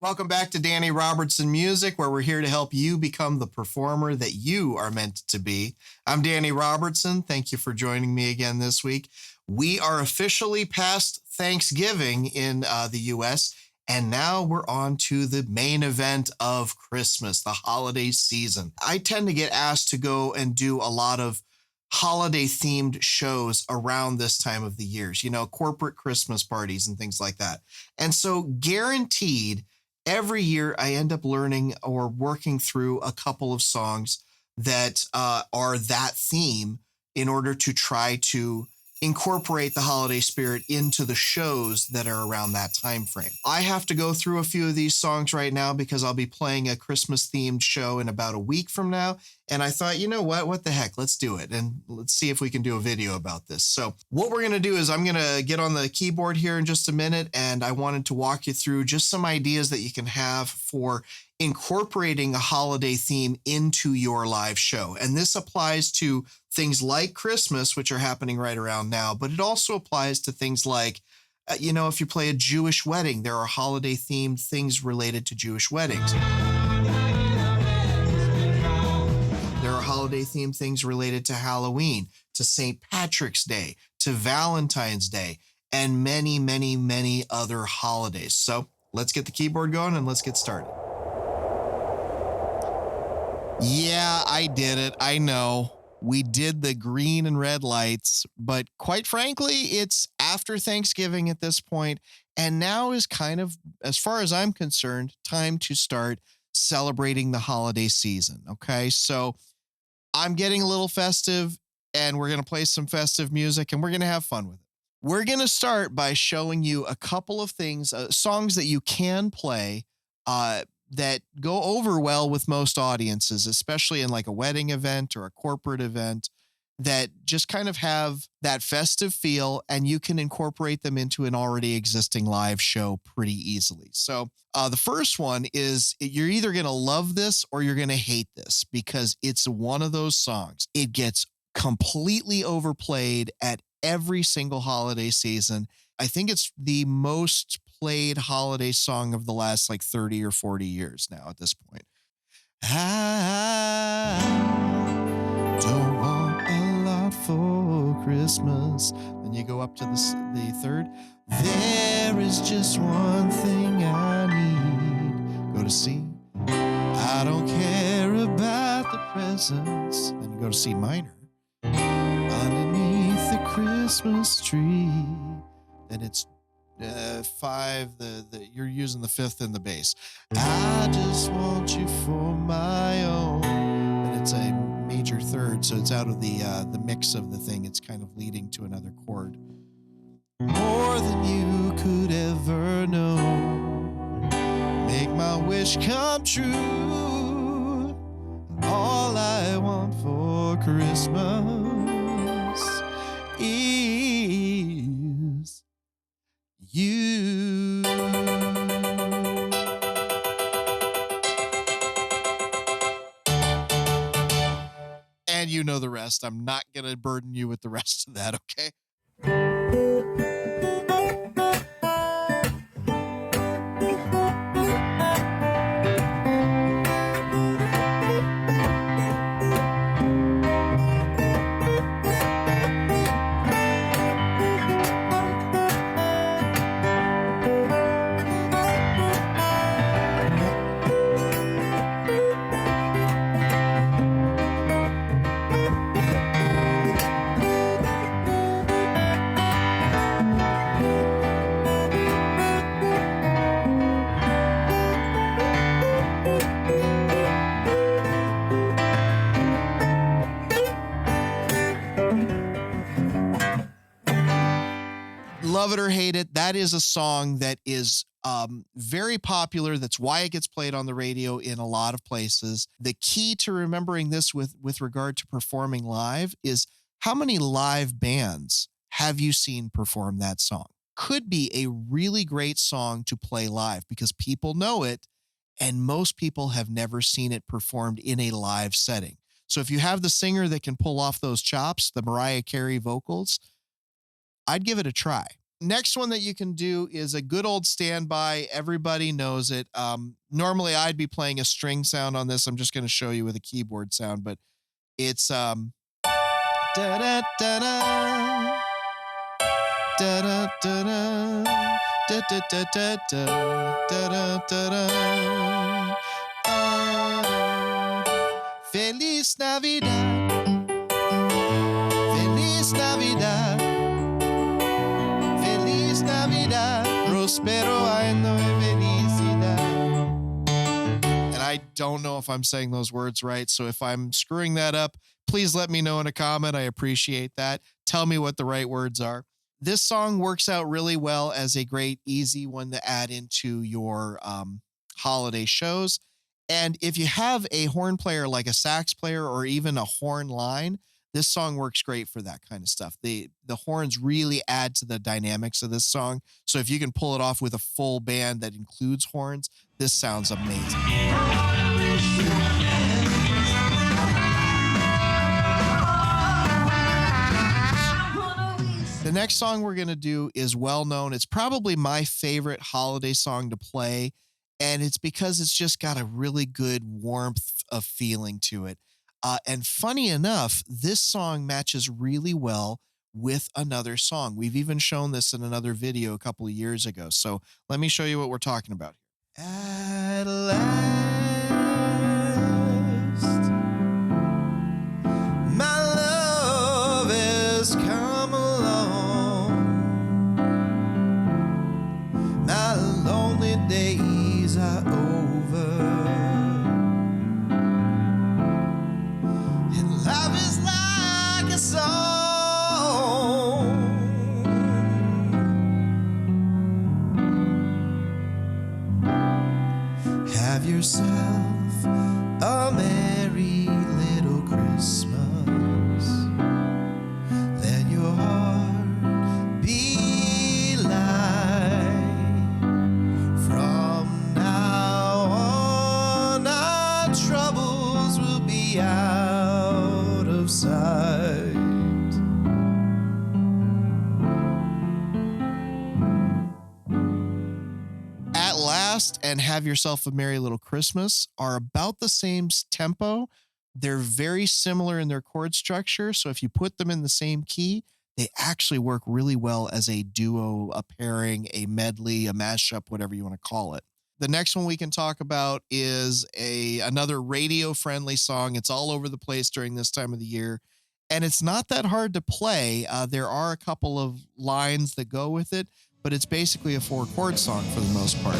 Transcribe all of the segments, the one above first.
Welcome back to Danny Robertson Music, where we're here to help you become the performer that you are meant to be. I'm Danny Robertson. Thank you for joining me again this week. We are officially past Thanksgiving in the U.S., and now we're on to the main event of Christmas, the holiday season. I tend to get asked to go and do a lot of holiday-themed shows around this time of the years, corporate Christmas parties and things like that. And so guaranteed, every year I end up learning or working through a couple of songs that are that theme in order to try to incorporate the holiday spirit into the shows that are around that time frame. I have to go through a few of these songs right now because I'll be playing a Christmas themed show in about a week from now. And I thought, you know what the heck, let's do it. And let's see if we can do a video about this. So what we're going to do is I'm going to get on the keyboard here in just a minute. And I wanted to walk you through just some ideas that you can have for incorporating a holiday theme into your live show. And this applies to things like Christmas, which are happening right around now, but it also applies to things like, if you play a Jewish wedding, there are holiday themed things related to Jewish weddings. There are holiday themed things related to Halloween, to St. Patrick's Day, to Valentine's Day, and many, many, many other holidays. So let's get the keyboard going and let's get started. Yeah, I did it. I know. We did the green and red lights, but quite frankly, it's after Thanksgiving at this point, and now is kind of, as far as I'm concerned, time to start celebrating the holiday season. Okay, so I'm getting a little festive, and we're going to play some festive music, and we're going to have fun with it. We're going to start by showing you a couple of things, songs that you can play, that go over well with most audiences, especially in like a wedding event or a corporate event, that just kind of have that festive feel, and you can incorporate them into an already existing live show pretty easily. So the first one is, you're either going to love this or you're going to hate this, because it's one of those songs. It gets completely overplayed at every single holiday season. I think it's the most played holiday song of the last 30 or 40 years now at this point. I don't want a lot for Christmas. Then you go up to the third. There is just one thing I need. Go to C. I don't care about the presents. Then you go to C minor. Underneath the Christmas tree. Then it's 5, you're using the 5th in the bass. I just want you for my own. And it's a major 3rd, so it's out of the mix of the thing. It's kind of leading to another chord. More than you could ever know. Make my wish come true. All I want for Christmas is you. And you know the rest. I'm not going to burden you with the rest of that, okay? Love it or hate it, that is a song that is very popular. That's why it gets played on the radio in a lot of places. The key to remembering this with regard to performing live is, how many live bands have you seen perform that song? Could be a really great song to play live because people know it, and most people have never seen it performed in a live setting. So if you have the singer that can pull off those chops, the Mariah Carey vocals, I'd give it a try. Next one that you can do is a good old standby. Everybody knows it. Normally I'd be playing a string sound on this. I'm just going to show you with a keyboard sound, but it's da da da da da da da da da da da da da da. Feliz Navidad, Feliz Navidad, Feliz Navidad, Prospero año y felicidad. And I don't know if I'm saying those words right, so if I'm screwing that up, please let me know in a comment. I appreciate that. Tell me what the right words are. This song works out really well as a great, easy one to add into your holiday shows. And if you have a horn player like a sax player or even a horn line, this song works great for that kind of stuff. The horns really add to the dynamics of this song. So if you can pull it off with a full band that includes horns, this sounds amazing. The next song we're going to do is well known. It's probably my favorite holiday song to play, and it's because it's just got a really good warmth of feeling to it. And funny enough, this song matches really well with another song. We've even shown this in another video a couple of years ago. So let me show you what we're talking about here. At last, my love has come along. My lonely days are over. Life is like a song. Have yourself a merry little Christmas. Let your heart be light. From now on, our troubles will be out of sight. At Last and Have Yourself a Merry Little Christmas are about the same tempo. They're very similar in their chord structure. So if you put them in the same key, they actually work really well as a duo, a pairing, a medley, a mashup, whatever you want to call it. The next one we can talk about is another radio-friendly song. It's all over the place during this time of the year, and it's not that hard to play. There are a couple of lines that go with it, but it's basically a 4-chord song for the most part.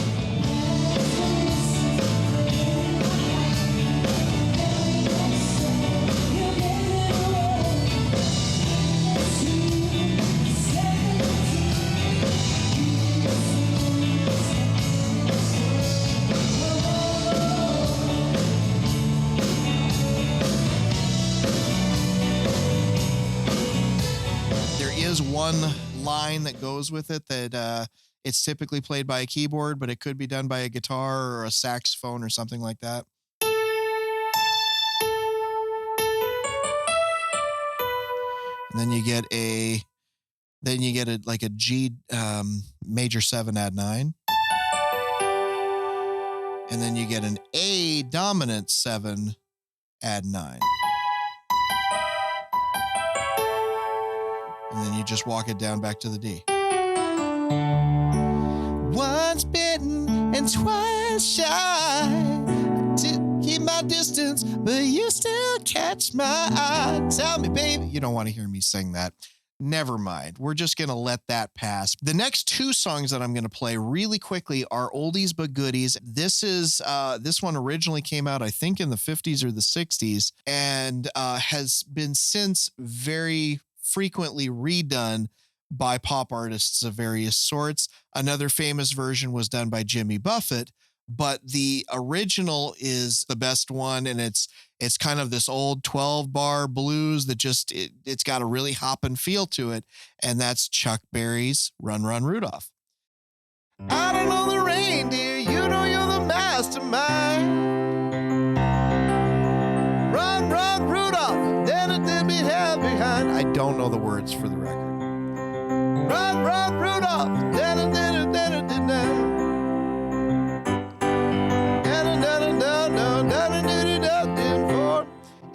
One line that goes with it that it's typically played by a keyboard, but it could be done by a guitar or a saxophone or something like that. And then you get like a G major 7 add 9. And then you get an A dominant 7 add 9. And then you just walk it down back to the D. Once bitten and twice shy, to keep my distance, but you still catch my eye. Tell me, baby. You don't want to hear me sing that. Never mind. We're just going to let that pass. The next two songs that I'm going to play really quickly are oldies but goodies. This one originally came out, I think, in the 50s or the 60s, and has been since very frequently redone by pop artists of various sorts. Another famous version was done by Jimmy Buffett, but the original is the best one, and it's kind of this old 12-bar blues that just it's got a really hopping feel to it, and that's Chuck Berry's Run Run Rudolph. I don't know the reindeer, you know you're the mastermind. Run, run, Rudolph, then it did me have behind. I don't know the words for the record. Run, run, Rudolph.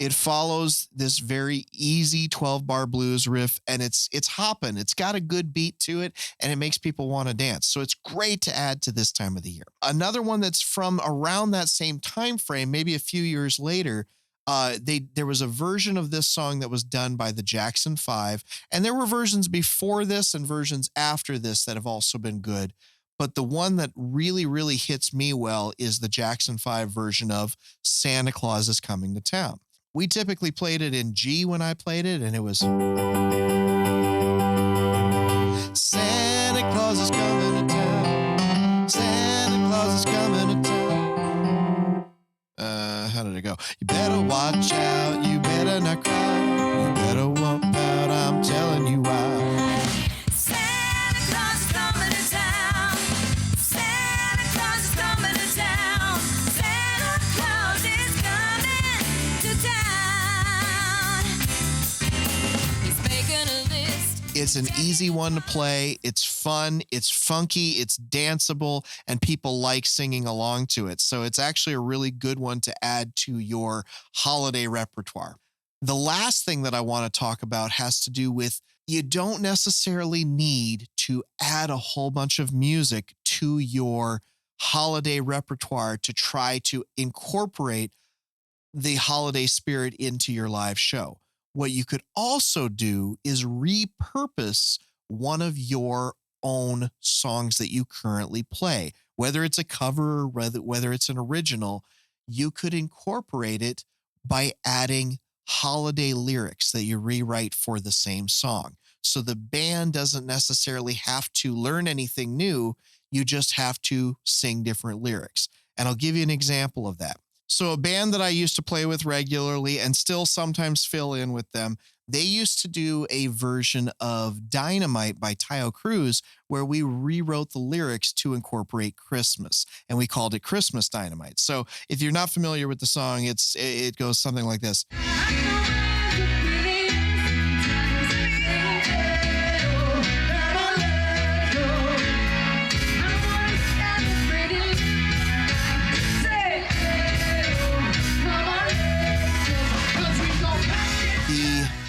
It follows this very easy 12-bar blues riff, and it's hopping. It's got a good beat to it, and it makes people want to dance. So it's great to add to this time of the year. Another one that's from around that same time frame, maybe a few years later, there was a version of this song that was done by the Jackson 5, and there were versions before this and versions after this that have also been good. But the one that really, really hits me well is the Jackson 5 version of Santa Claus is Coming to Town. We typically played it in G when I played it, and it was Santa Claus is coming to town. Santa Claus is coming to town. How did it go? You better watch out. You better not cry. You better walk out. I'm telling you why. Santa Claus is coming to town. Santa Claus is coming to town. Santa Claus is coming to town. He's making a list. It's an easy one to play. It's fun. It's funky. It's danceable, and people like singing along to it. So it's actually a really good one to add to your holiday repertoire. The last thing that I want to talk about has to do with you don't necessarily need to add a whole bunch of music to your holiday repertoire to try to incorporate the holiday spirit into your live show. What you could also do is repurpose one of your own songs that you currently play, whether it's a cover or whether it's an original. You could incorporate it by adding holiday lyrics that you rewrite for the same song. So the band doesn't necessarily have to learn anything new. You just have to sing different lyrics. And I'll give you an example of that. So a band that I used to play with regularly and still sometimes fill in with them, they used to do a version of Dynamite by Taio Cruz where we rewrote the lyrics to incorporate Christmas, and we called it Christmas Dynamite. So if you're not familiar with the song, it goes something like this.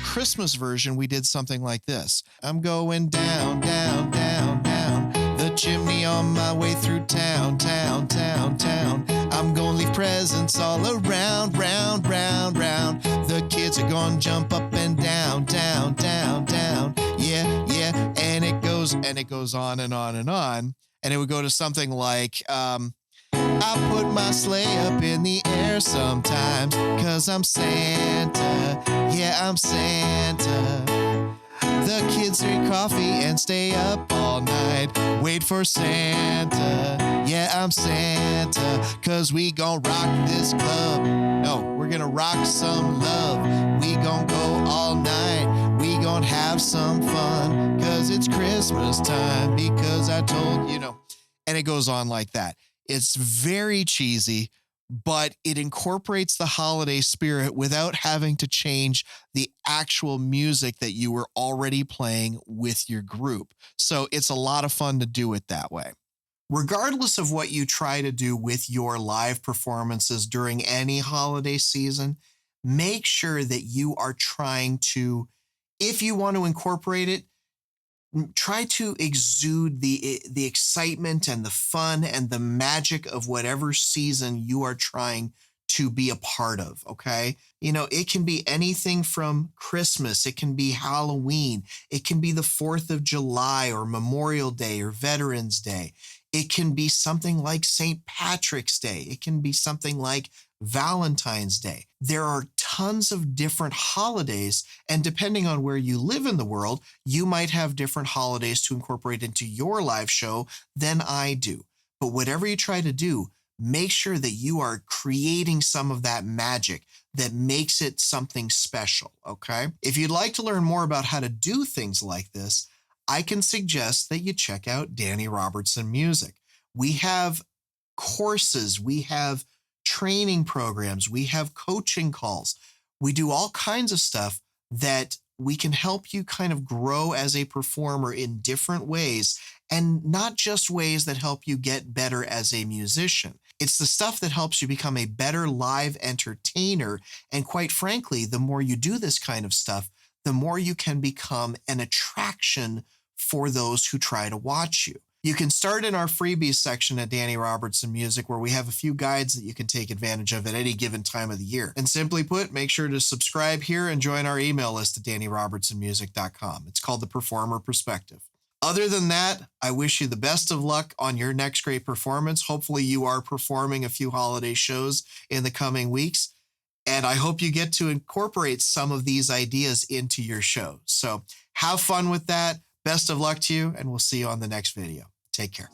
Christmas version, we did something like this. I'm going down, down, down, down the chimney on my way through town, town, town, town. I'm gonna leave presents all around, round, round, round. The kids are gonna jump up and down, down, down, down. Yeah, yeah. And it goes on and on and on. And it would go to something like, I put my sleigh up in the air sometimes, 'cause I'm Santa, yeah, I'm Santa. The kids drink coffee and stay up all night, wait for Santa, yeah, I'm Santa. 'Cause we gon' rock this club, no, we're gonna rock some love. We gon' go all night, we gon' have some fun, 'cause it's Christmas time, because I told you, and it goes on like that. It's very cheesy, but it incorporates the holiday spirit without having to change the actual music that you were already playing with your group. So it's a lot of fun to do it that way. Regardless of what you try to do with your live performances during any holiday season, make sure that you are trying to, if you want to incorporate it, try to exude the excitement and the fun and the magic of whatever season you are trying to be a part of, okay? It can be anything from Christmas, it can be Halloween, it can be the 4th of July or Memorial Day or Veterans Day. It can be something like St. Patrick's Day. It can be something like Valentine's Day. There are tons of different holidays, and depending on where you live in the world, you might have different holidays to incorporate into your live show than I do. But whatever you try to do, make sure that you are creating some of that magic that makes it something special, okay? If you'd like to learn more about how to do things like this, I can suggest that you check out Danny Robertson Music. We have courses, we have training programs, we have coaching calls. We do all kinds of stuff that we can help you kind of grow as a performer in different ways, and not just ways that help you get better as a musician. It's the stuff that helps you become a better live entertainer. And quite frankly, the more you do this kind of stuff, the more you can become an attraction for those who try to watch you. You can start in our freebies section at Danny Robertson Music, where we have a few guides that you can take advantage of at any given time of the year. And simply put, make sure to subscribe here and join our email list at DannyRobertsonMusic.com. It's called The Performer Perspective. Other than that, I wish you the best of luck on your next great performance. Hopefully you are performing a few holiday shows in the coming weeks, and I hope you get to incorporate some of these ideas into your show. So have fun with that. Best of luck to you, and we'll see you on the next video. Take care.